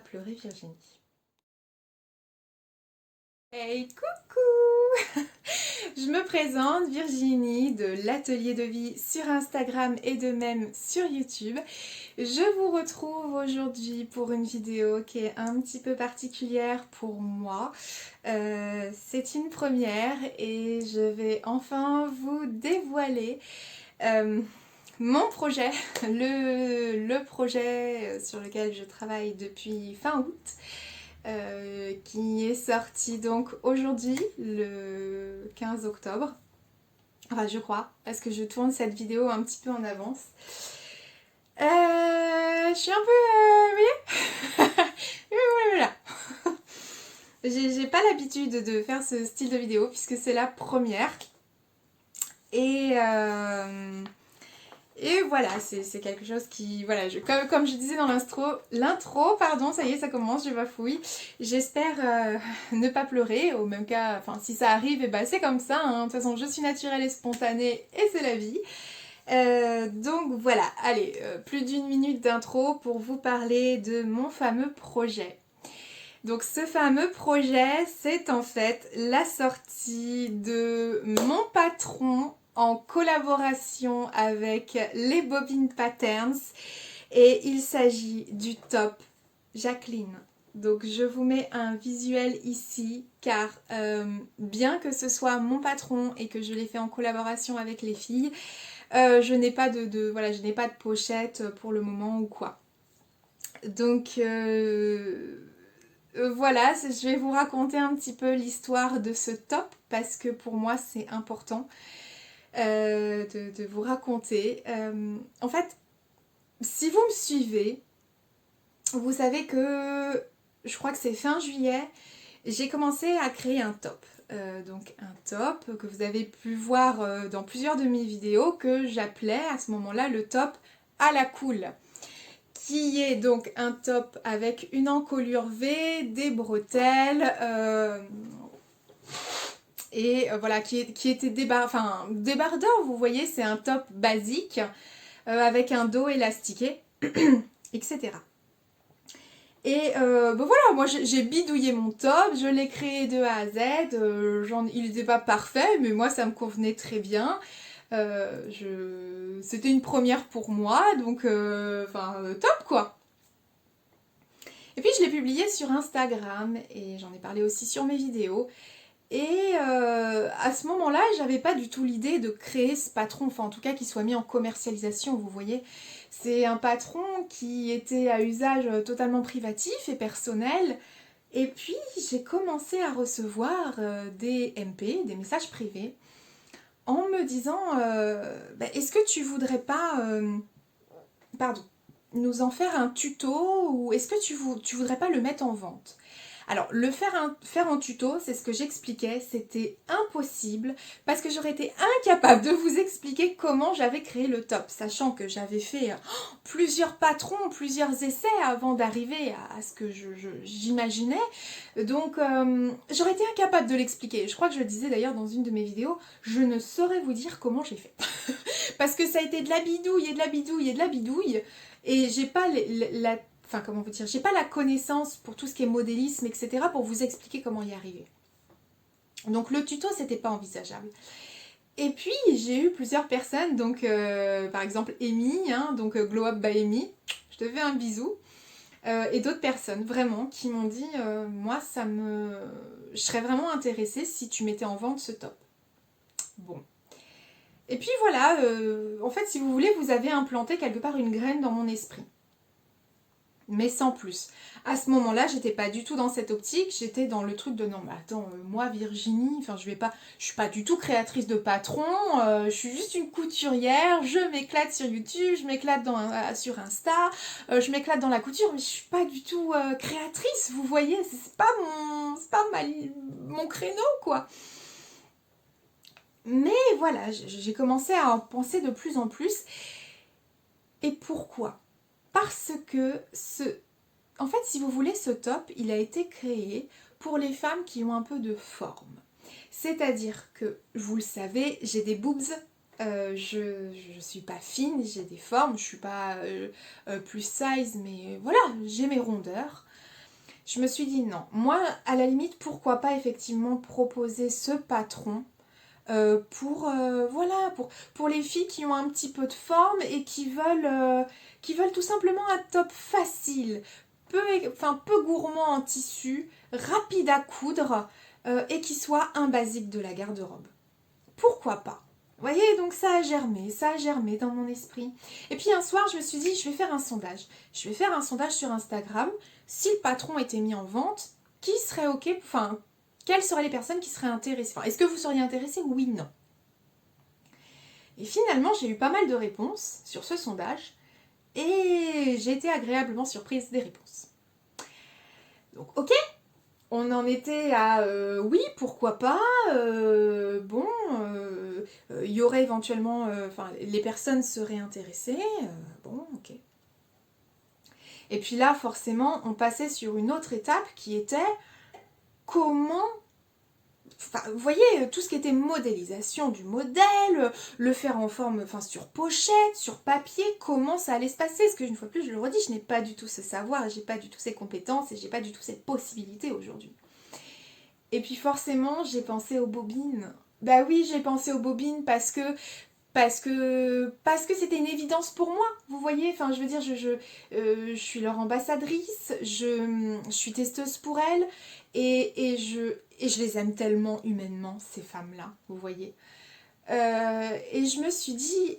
pleurer Virginie. Hey, coucou! Je me présente, Virginie de l'Atelier de Vie sur Instagram et de même sur YouTube. Je vous retrouve aujourd'hui pour une vidéo qui est un petit peu particulière pour moi. C'est une première et je vais enfin vous dévoiler mon projet, le projet sur lequel je travaille depuis fin août. Qui est sorti donc aujourd'hui, le 15 octobre. Enfin, je crois, parce que je tourne cette vidéo un petit peu en avance. Je suis un peu... voilà. J'ai pas l'habitude de faire ce style de vidéo, puisque c'est la première. Et voilà, c'est quelque chose qui... Voilà, comme je disais dans l'intro, pardon, ça y est, ça commence, je bafouille. J'espère ne pas pleurer, au même cas, enfin, si ça arrive, et bah, c'est comme ça, hein. De toute façon, je suis naturelle et spontanée, et c'est la vie. Donc voilà, allez, plus d'une minute d'intro pour vous parler de mon fameux projet. Donc ce fameux projet, c'est en fait la sortie de mon patron en collaboration avec les Bobbin Patterns et il s'agit du top Jacqueline. Donc je vous mets un visuel ici car bien que ce soit mon patron et que je l'ai fait en collaboration avec les filles, je n'ai pas je n'ai pas de pochette pour le moment ou quoi. Donc voilà, je vais vous raconter un petit peu l'histoire de ce top parce que pour moi c'est important de vous raconter. En fait, si vous me suivez, vous savez que je crois que c'est fin juillet, j'ai commencé à créer un top. Donc un top que vous avez pu voir dans plusieurs de mes vidéos que j'appelais à ce moment-là le top à la cool. Qui est donc un top avec une encolure V, des bretelles, voilà, qui était débardeur, vous voyez, c'est un top basique avec un dos élastiqué, etc. Et voilà, moi j'ai bidouillé mon top, je l'ai créé de A à Z, il n'était pas parfait, mais moi ça me convenait très bien. C'était une première pour moi, donc top quoi. Et puis je l'ai publié sur Instagram et j'en ai parlé aussi sur mes vidéos. Et à ce moment-là, j'avais pas du tout l'idée de créer ce patron, enfin en tout cas qu'il soit mis en commercialisation, vous voyez. C'est un patron qui était à usage totalement privatif et personnel. Et puis j'ai commencé à recevoir des MP, des messages privés, en me disant est-ce que tu voudrais pas nous en faire un tuto ou est-ce que tu voudrais pas le mettre en vente? Alors, faire en tuto, c'est ce que j'expliquais, c'était impossible parce que j'aurais été incapable de vous expliquer comment j'avais créé le top, sachant que j'avais fait plusieurs patrons, plusieurs essais avant d'arriver à ce que j'imaginais. Donc, j'aurais été incapable de l'expliquer. Je crois que je le disais d'ailleurs dans une de mes vidéos, je ne saurais vous dire comment j'ai fait. Parce que ça a été de la bidouille et de la bidouille et de la bidouille. Et j'ai pas j'ai pas la connaissance pour tout ce qui est modélisme, etc. pour vous expliquer comment y arriver. Donc le tuto, c'était pas envisageable. Et puis j'ai eu plusieurs personnes, donc par exemple Amy, donc Glow Up by Amy, je te fais un bisou. Et d'autres personnes vraiment qui m'ont dit moi je serais vraiment intéressée si tu mettais en vente ce top. Bon. Et puis voilà, en fait si vous voulez, vous avez implanté quelque part une graine dans mon esprit. Mais sans plus. À ce moment-là, j'étais pas du tout dans cette optique, j'étais dans le truc de non mais attends, moi Virginie, je suis pas du tout créatrice de patron, je suis juste une couturière, je m'éclate sur YouTube, je m'éclate sur Insta, je m'éclate dans la couture, mais je suis pas du tout créatrice, vous voyez, c'est pas mon créneau quoi. Mais voilà, j'ai commencé à en penser de plus en plus. Et pourquoi ? Parce que en fait, si vous voulez, ce top, il a été créé pour les femmes qui ont un peu de forme. C'est-à-dire que, vous le savez, j'ai des boobs, je suis pas fine, j'ai des formes, je suis pas plus size, mais voilà, j'ai mes rondeurs. je me suis dit non. Moi, à la limite, pourquoi pas effectivement proposer ce patron voilà, pour les filles qui ont un petit peu de forme et qui veulent tout simplement un top facile, peu gourmand en tissu, rapide à coudre et qui soit un basique de la garde-robe. Pourquoi pas? Vous voyez, donc ça a germé dans mon esprit. Et puis un soir, je me suis dit, je vais faire un sondage. Je vais faire un sondage sur Instagram. Si le patron était mis en vente, qui serait OK, enfin, quelles seraient les personnes qui seraient intéressées? Enfin, est-ce que vous seriez intéressé? Oui, non. Et finalement, j'ai eu pas mal de réponses sur ce sondage et j'ai été agréablement surprise des réponses. Donc, OK, on en était à oui, pourquoi pas, il y aurait éventuellement, les personnes seraient intéressées, bon, ok. Et puis là, forcément, on passait sur une autre étape qui était comment, vous voyez, tout ce qui était modélisation du modèle, le faire en forme, sur pochette, sur papier, comment ça allait se passer. Parce qu'une fois de plus, je le redis, je n'ai pas du tout ce savoir, j'ai pas du tout ces compétences et j'ai pas du tout cette possibilité aujourd'hui. Et puis forcément, j'ai pensé aux bobines. Bah oui, j'ai pensé aux bobines parce que c'était une évidence pour moi. Vous voyez, enfin, je veux dire, je suis leur ambassadrice, je suis testeuse pour elles et je les aime tellement humainement, ces femmes-là, vous voyez. Et je me suis dit,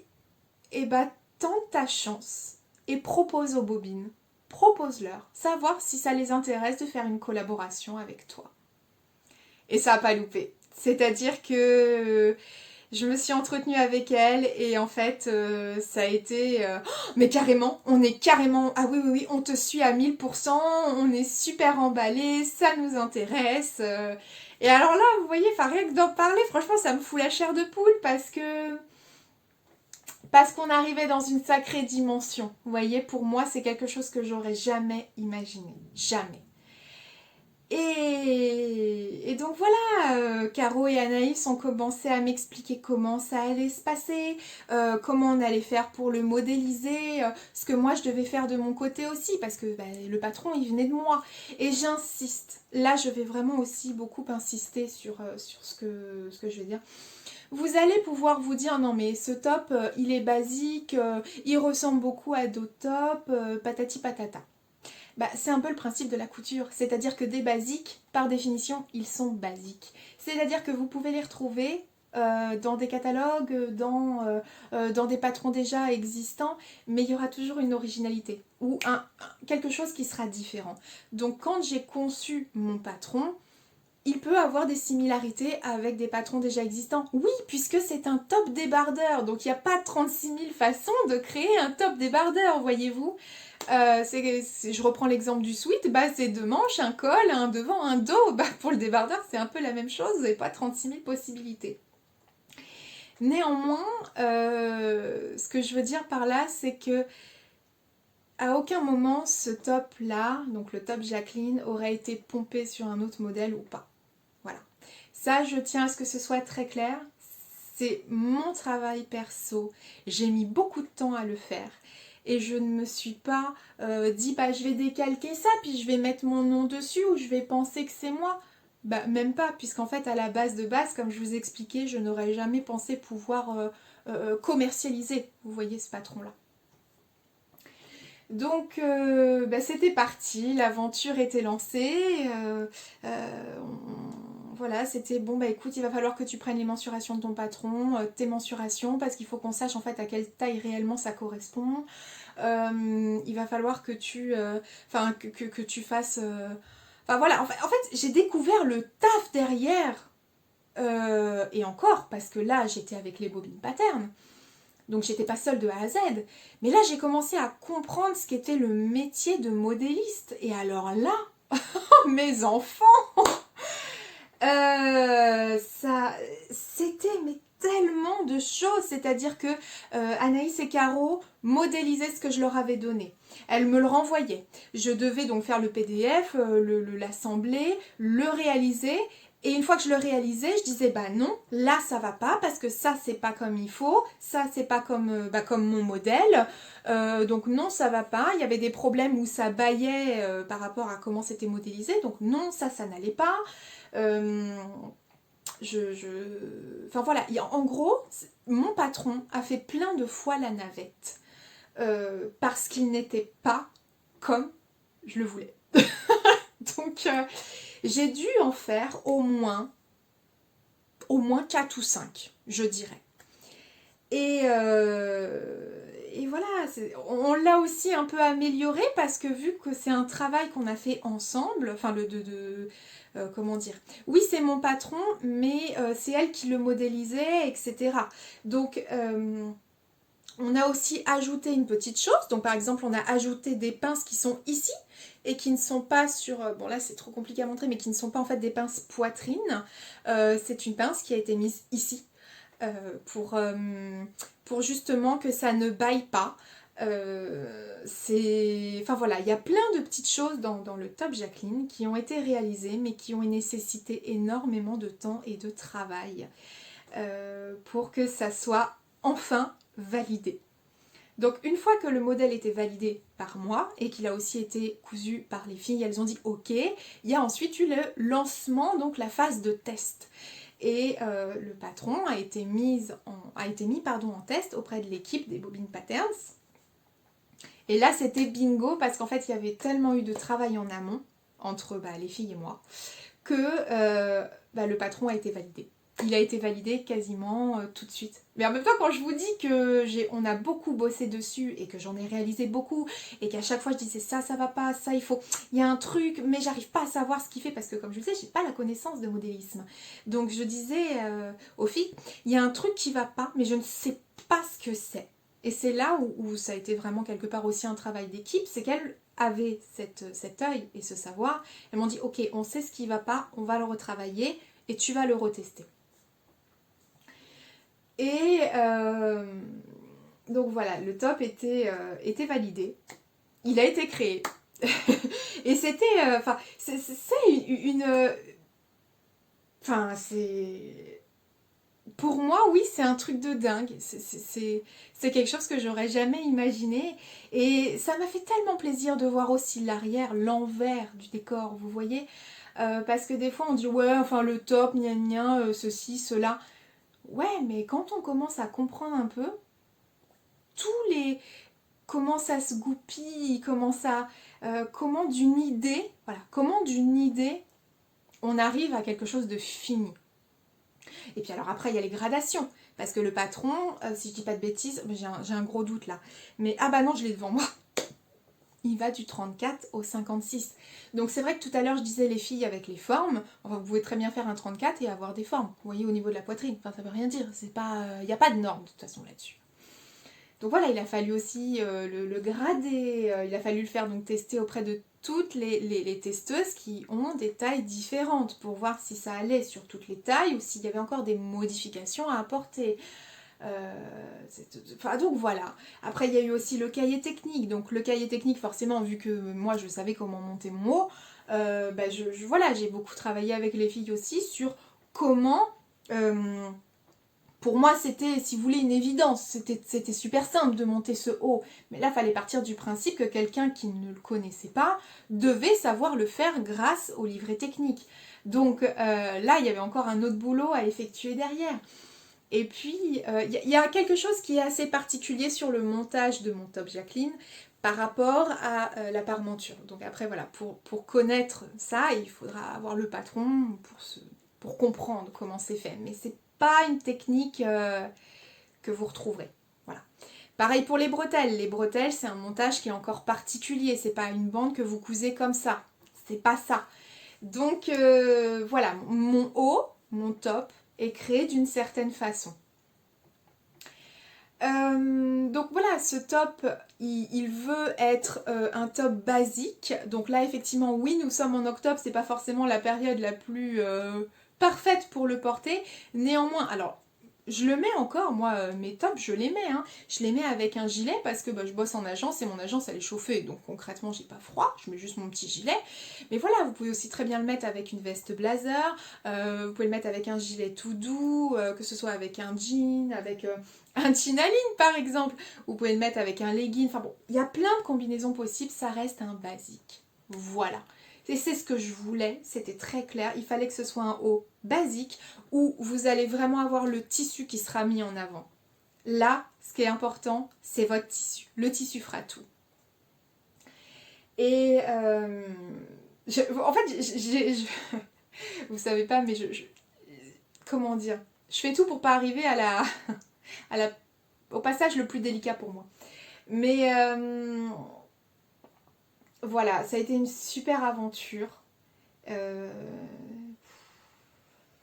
eh ben, tente ta chance et propose aux bobines, propose-leur, savoir si ça les intéresse de faire une collaboration avec toi. Et ça n'a pas loupé. C'est-à-dire que je me suis entretenue avec elle et en fait, ça a été... mais carrément, on est carrément... Ah oui, oui, oui, on te suit à 1000%, on est super emballés, ça nous intéresse. Et alors là, vous voyez, rien que d'en parler, franchement, ça me fout la chair de poule parce qu'on arrivait dans une sacrée dimension. Vous voyez, pour moi, c'est quelque chose que j'aurais jamais imaginé. Jamais. Et donc voilà, Caro et Anaïs ont commencé à m'expliquer comment ça allait se passer, comment on allait faire pour le modéliser, ce que moi je devais faire de mon côté aussi, parce que le patron il venait de moi. Et j'insiste, là je vais vraiment aussi beaucoup insister sur ce que je vais dire. Vous allez pouvoir vous dire non mais ce top il est basique, il ressemble beaucoup à d'autres tops, patati patata. C'est un peu le principe de la couture, c'est-à-dire que des basiques, par définition, ils sont basiques. C'est-à-dire que vous pouvez les retrouver dans des catalogues, dans des patrons déjà existants, mais il y aura toujours une originalité ou quelque chose qui sera différent. Donc quand j'ai conçu mon patron, il peut avoir des similarités avec des patrons déjà existants. Oui, puisque c'est un top débardeur, donc il n'y a pas 36 000 façons de créer un top débardeur, voyez-vous. Je reprends l'exemple du sweat, c'est deux manches, un col, un devant, un dos. Pour le débardeur, c'est un peu la même chose, vous n'avez pas 36 000 possibilités. Néanmoins, ce que je veux dire par là, c'est que à aucun moment ce top-là, donc le top Jacqueline, aurait été pompé sur un autre modèle ou pas. Voilà. Ça, je tiens à ce que ce soit très clair. C'est mon travail perso. J'ai mis beaucoup de temps à le faire. Et je ne me suis pas dit je vais décalquer ça puis je vais mettre mon nom dessus ou je vais penser que c'est moi. Même pas, puisqu'en fait à la base, comme je vous expliquais, je n'aurais jamais pensé pouvoir commercialiser, vous voyez, ce patron-là. Donc c'était parti, l'aventure était lancée, voilà, c'était bon, écoute, il va falloir que tu prennes les mensurations de ton patron, tes mensurations, parce qu'il faut qu'on sache en fait à quelle taille réellement ça correspond. Il va falloir que tu que tu fasses voilà, en fait j'ai découvert le taf derrière et encore parce que là j'étais avec les bobines paternes, donc j'étais pas seule de A à Z, mais là j'ai commencé à comprendre ce qu'était le métier de modéliste. Et alors là mes enfants ça c'était tellement de choses, c'est-à-dire que Anaïs et Caro modélisaient ce que je leur avais donné. Elles me le renvoyaient. Je devais donc faire le PDF, l'assembler, le réaliser Et une fois que je le réalisais, je disais bah non, là ça va pas parce que ça c'est pas comme il faut, ça c'est pas comme, comme mon modèle, donc non ça va pas. Il y avait des problèmes où ça bâillait par rapport à comment c'était modélisé, donc non ça n'allait pas. Euh, Enfin voilà, en gros, mon patron a fait plein de fois la navette parce qu'il n'était pas comme je le voulais. Donc j'ai dû en faire au moins 4 ou 5, je dirais. Et voilà, on l'a aussi un peu amélioré parce que vu que c'est un travail qu'on a fait ensemble, enfin comment dire, oui c'est mon patron, mais c'est elle qui le modélisait, etc. Donc on a aussi ajouté une petite chose, donc par exemple on a ajouté des pinces qui sont ici et qui ne sont pas sur, bon là c'est trop compliqué à montrer, mais qui ne sont pas en fait des pinces poitrine. C'est une pince qui a été mise ici euh, pour, euh, pour justement que ça ne bâille pas. Enfin voilà, il y a plein de petites choses dans le top Jacqueline qui ont été réalisées mais qui ont nécessité énormément de temps et de travail pour que ça soit enfin validé. Donc une fois que le modèle était validé par moi et qu'il a aussi été cousu par les filles, elles ont dit ok, il y a ensuite eu le lancement, donc la phase de test. Et le patron a été mis en test auprès de l'équipe des Bobine Patterns. Et là c'était bingo parce qu'en fait il y avait tellement eu de travail en amont entre les filles et moi que le patron a été validé. Il a été validé quasiment tout de suite. Mais en même temps, quand je vous dis que on a beaucoup bossé dessus et que j'en ai réalisé beaucoup et qu'à chaque fois je disais ça va pas, ça il faut, il y a un truc, mais j'arrive pas à savoir ce qu'il fait parce que comme je vous disais, j'ai pas la connaissance de modélisme. Donc je disais aux filles, il y a un truc qui va pas, mais je ne sais pas ce que c'est. Et c'est là où ça a été vraiment quelque part aussi un travail d'équipe, c'est qu'elles avaient cet œil et ce savoir. Elles m'ont dit ok, on sait ce qui va pas, on va le retravailler et tu vas le retester. Et donc voilà, le top était validé. Il a été créé. Et c'était... c'est une... Enfin, c'est... Pour moi, oui, c'est un truc de dingue. C'est quelque chose que j'aurais jamais imaginé. Et ça m'a fait tellement plaisir de voir aussi l'arrière, l'envers du décor, vous voyez. Parce que des fois, on dit, ouais, enfin, le top, gna gna, ceci, cela. Ouais, mais quand on commence à comprendre un peu, tous les... comment ça se goupille, comment d'une idée, voilà, comment d'une idée, on arrive à quelque chose de fini. Et puis alors après, il y a les gradations. Parce que le patron, si je dis pas de bêtises, j'ai un gros doute là. Mais ah bah non, je l'ai devant moi. Il va du 34 au 56. Donc c'est vrai que tout à l'heure je disais les filles avec les formes, enfin vous pouvez très bien faire un 34 et avoir des formes, vous voyez au niveau de la poitrine, enfin ça veut rien dire, c'est pas, il n'y a pas de norme de toute façon là-dessus. Donc voilà, il a fallu aussi le grader, il a fallu le faire donc tester auprès de toutes les testeuses qui ont des tailles différentes pour voir si ça allait sur toutes les tailles ou s'il y avait encore des modifications à apporter. Donc voilà. Après il y a eu aussi le cahier technique. Donc le cahier technique forcément vu que moi je savais comment monter mon haut, voilà, j'ai beaucoup travaillé avec les filles aussi sur comment... pour moi, c'était, si vous voulez, une évidence. C'était super simple de monter ce haut. Mais là, il fallait partir du principe que quelqu'un qui ne le connaissait pas devait savoir le faire grâce au livret technique. Donc là, il y avait encore un autre boulot à effectuer derrière. Et puis, il y a quelque chose qui est assez particulier sur le montage de mon top Jacqueline par rapport à la parmenture. Donc après, voilà, pour connaître ça, il faudra avoir le patron pour comprendre comment c'est fait. Mais c'est pas une technique que vous retrouverez. Voilà. Pareil pour les bretelles. Les bretelles, c'est un montage qui est encore particulier. C'est pas une bande que vous cousez comme ça. C'est pas ça. Donc voilà, mon haut, mon top, est créé d'une certaine façon. Donc voilà, ce top, il veut être un top basique. Donc là, effectivement, oui, nous sommes en octobre, c'est pas forcément la période la plus parfaite pour le porter. Néanmoins, alors, je le mets encore, moi, mes tops, je les mets. Hein. Je les mets avec un gilet parce que bah, je bosse en agence et mon agence, elle est chauffée. Donc concrètement, j'ai pas froid. Je mets juste mon petit gilet. Mais voilà, vous pouvez aussi très bien le mettre avec une veste blazer. Vous pouvez le mettre avec un gilet tout doux, que ce soit avec un jean, avec un jean à ligne, par exemple. Vous pouvez le mettre avec un legging. Enfin bon, il y a plein de combinaisons possibles. Ça reste un basique. Voilà. Et c'est ce que je voulais, c'était très clair. Il fallait que ce soit un haut basique où vous allez vraiment avoir le tissu qui sera mis en avant. Là, ce qui est important, c'est votre tissu. Le tissu fera tout. Et en fait, vous savez pas, mais comment dire, je fais tout pour pas arriver au passage le plus délicat pour moi. Mais voilà, ça a été une super aventure.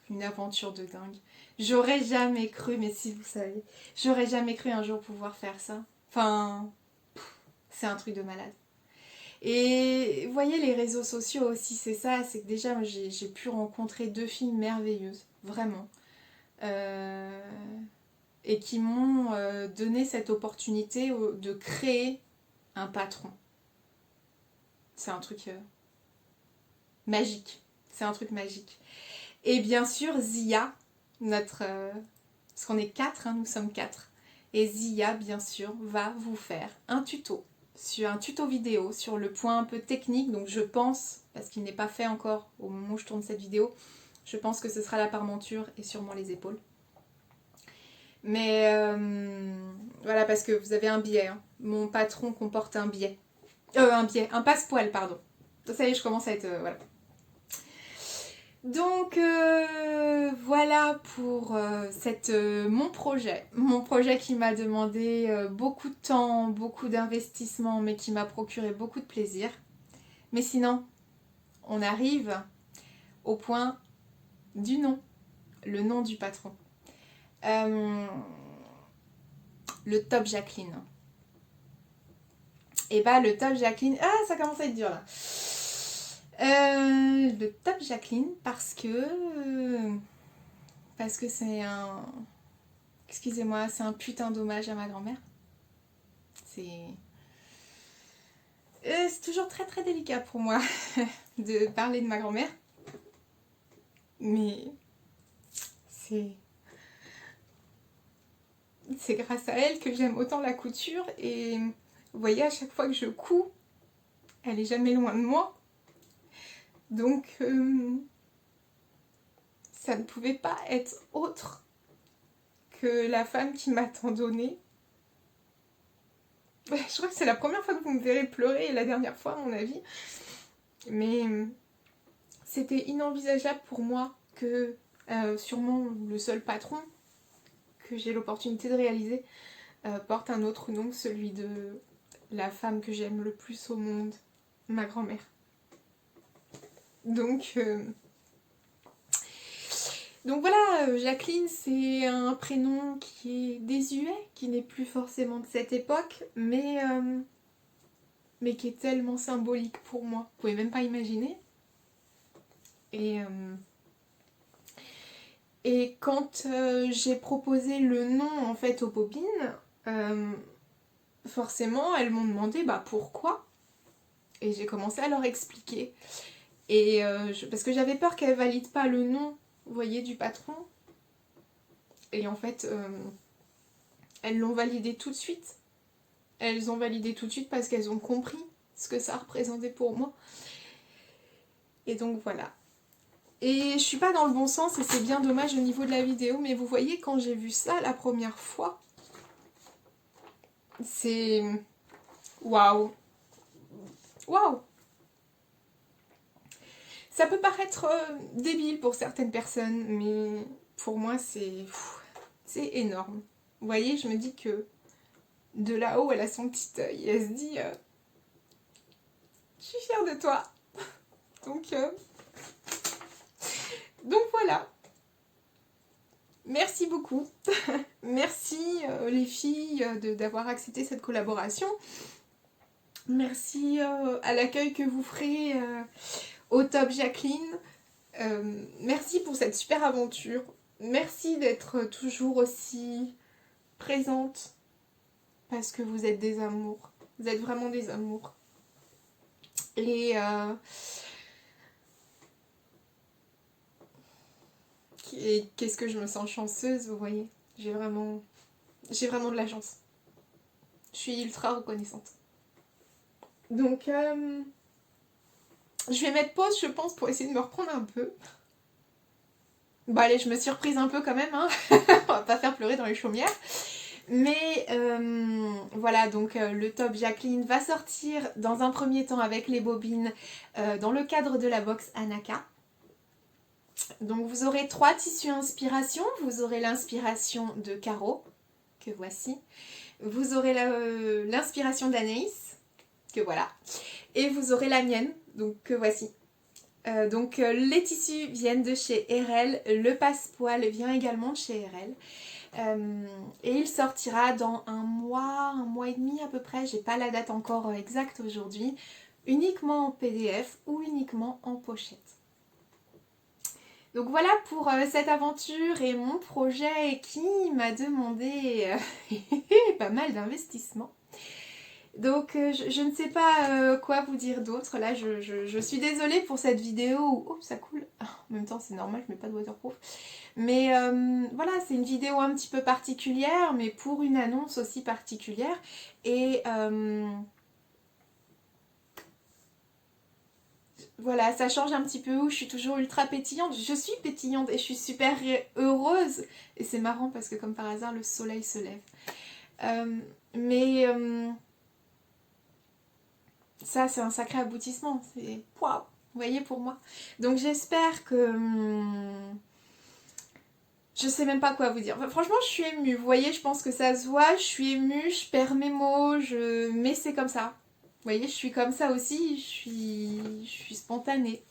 Une aventure de dingue. J'aurais jamais cru, mais si vous savez, j'aurais jamais cru un jour pouvoir faire ça. Enfin, c'est un truc de malade. Et vous voyez, les réseaux sociaux aussi, c'est ça, c'est que déjà, j'ai pu rencontrer 2 filles merveilleuses, vraiment. Euh, et qui m'ont donné cette opportunité de créer un patron. C'est un truc magique. C'est un truc magique. Et bien sûr, Zia, notre... parce qu'on est 4, hein, nous sommes 4. Et Zia, bien sûr, va vous faire un tuto. Sur un tuto vidéo sur le point un peu technique. Donc je pense, parce qu'il n'est pas fait encore au moment où je tourne cette vidéo, je pense que ce sera la parmenture et sûrement les épaules. Mais voilà, parce que vous avez un biais. Hein. Mon patron comporte un biais. Un passepoil, pardon. Ça y est, je commence à être... voilà. Donc voilà pour mon projet. Mon projet qui m'a demandé beaucoup de temps, beaucoup d'investissement, mais qui m'a procuré beaucoup de plaisir. Mais sinon, on arrive au point du nom, le nom du patron. Le Top Jacqueline. Et bah le Top Jacqueline... Ah, ça commence à être dur là. Le Top Jacqueline parce que c'est un... Excusez-moi, c'est un putain d'hommage à ma grand-mère. C'est toujours très très délicat pour moi de parler de ma grand-mère. Mais c'est grâce à elle que j'aime autant la couture. Et vous voyez, à chaque fois que je couds, elle est jamais loin de moi. Donc ça ne pouvait pas être autre que la femme qui m'a tant donné. Je crois que c'est la première fois que vous me verrez pleurer et la dernière fois à mon avis. Mais c'était inenvisageable pour moi que sûrement le seul patron que j'ai l'opportunité de réaliser porte un autre nom que celui de la femme que j'aime le plus au monde, ma grand-mère. Donc voilà, Jacqueline, c'est un prénom qui est désuet, qui n'est plus forcément de cette époque, mais qui est tellement symbolique pour moi. Vous pouvez même pas imaginer. Et quand j'ai proposé le nom en fait aux bobines, forcément elles m'ont demandé bah pourquoi. Et j'ai commencé à leur expliquer. Et parce que j'avais peur qu'elles valident pas le nom, vous voyez, du patron. Et en fait, elles l'ont validé tout de suite. Elles ont validé tout de suite parce qu'elles ont compris ce que ça représentait pour moi. Et donc voilà. Et je suis pas dans le bon sens et c'est bien dommage au niveau de la vidéo, mais vous voyez, quand j'ai vu ça la première fois, c'est... Waouh! Waouh! Ça peut paraître débile pour certaines personnes, mais pour moi c'est énorme. Vous voyez, je me dis que de là-haut, elle a son petit œil et elle se dit je suis fière de toi. Donc voilà. Merci beaucoup. Merci les filles d'avoir accepté cette collaboration. Merci à l'accueil que vous ferez au Top Jacqueline. Merci pour cette super aventure. Merci d'être toujours aussi présente parce que vous êtes des amours. Vous êtes vraiment des amours. Et, et qu'est-ce que je me sens chanceuse, vous voyez. J'ai vraiment de la chance. Je suis ultra reconnaissante. Donc, je vais mettre pause, je pense, pour essayer de me reprendre un peu. Bon, allez, je me suis reprise un peu quand même, hein. On va pas faire pleurer dans les chaumières. Mais voilà, donc le top Jacqueline va sortir dans un premier temps avec les bobines dans le cadre de la box Anaka. Donc vous aurez 3 tissus inspiration. Vous aurez l'inspiration de Caro, que voici. Vous aurez l'inspiration d'Anaïs, que voilà. Et vous aurez la mienne, donc que voici. Donc les tissus viennent de chez RL. Le passe-poil vient également de chez RL. Et il sortira dans un mois et demi à peu près, j'ai pas la date encore exacte aujourd'hui, uniquement en PDF ou uniquement en pochette. Donc voilà pour cette aventure et mon projet qui m'a demandé pas mal d'investissement. Donc je ne sais pas quoi vous dire d'autre. Là je suis désolée pour cette vidéo où oh, ça coule. En même temps c'est normal, je mets pas de waterproof. Mais voilà, c'est une vidéo un petit peu particulière, mais pour une annonce aussi particulière. Et voilà, ça change un petit peu où je suis toujours ultra pétillante. Je suis pétillante et je suis super heureuse. Et c'est marrant parce que comme par hasard, le soleil se lève. Mais ça, c'est un sacré aboutissement. C'est waouh, vous voyez pour moi. Donc j'espère que... je sais même pas quoi vous dire. Enfin, franchement, je suis émue. Vous voyez, je pense que ça se voit. Je suis émue, je perds mes mots, mais c'est comme ça. Vous voyez, je suis comme ça aussi. Je suis spontanée.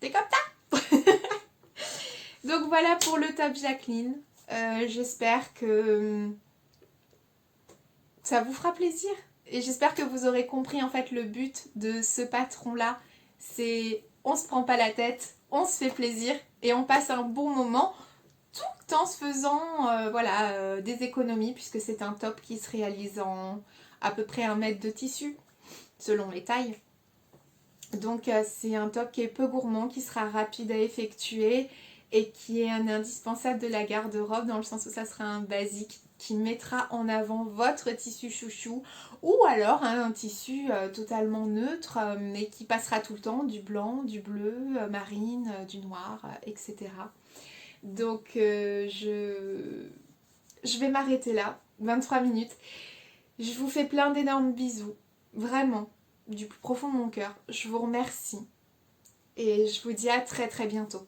C'est comme ça. Donc voilà pour le top Jacqueline. J'espère que ça vous fera plaisir. Et j'espère que vous aurez compris en fait le but de ce patron-là. C'est on se prend pas la tête, on se fait plaisir et on passe un bon moment tout en se faisant des économies puisque c'est un top qui se réalise en à peu près 1 mètre de tissu selon les tailles. Donc c'est un top qui est peu gourmand, qui sera rapide à effectuer et qui est un indispensable de la garde-robe dans le sens où ça sera un basique qui mettra en avant votre tissu chouchou ou alors un tissu totalement neutre mais qui passera tout le temps, du blanc, du bleu, marine, du noir, etc. Donc je vais m'arrêter là, 23 minutes. Je vous fais plein d'énormes bisous, vraiment, du plus profond de mon cœur. Je vous remercie et je vous dis à très très bientôt.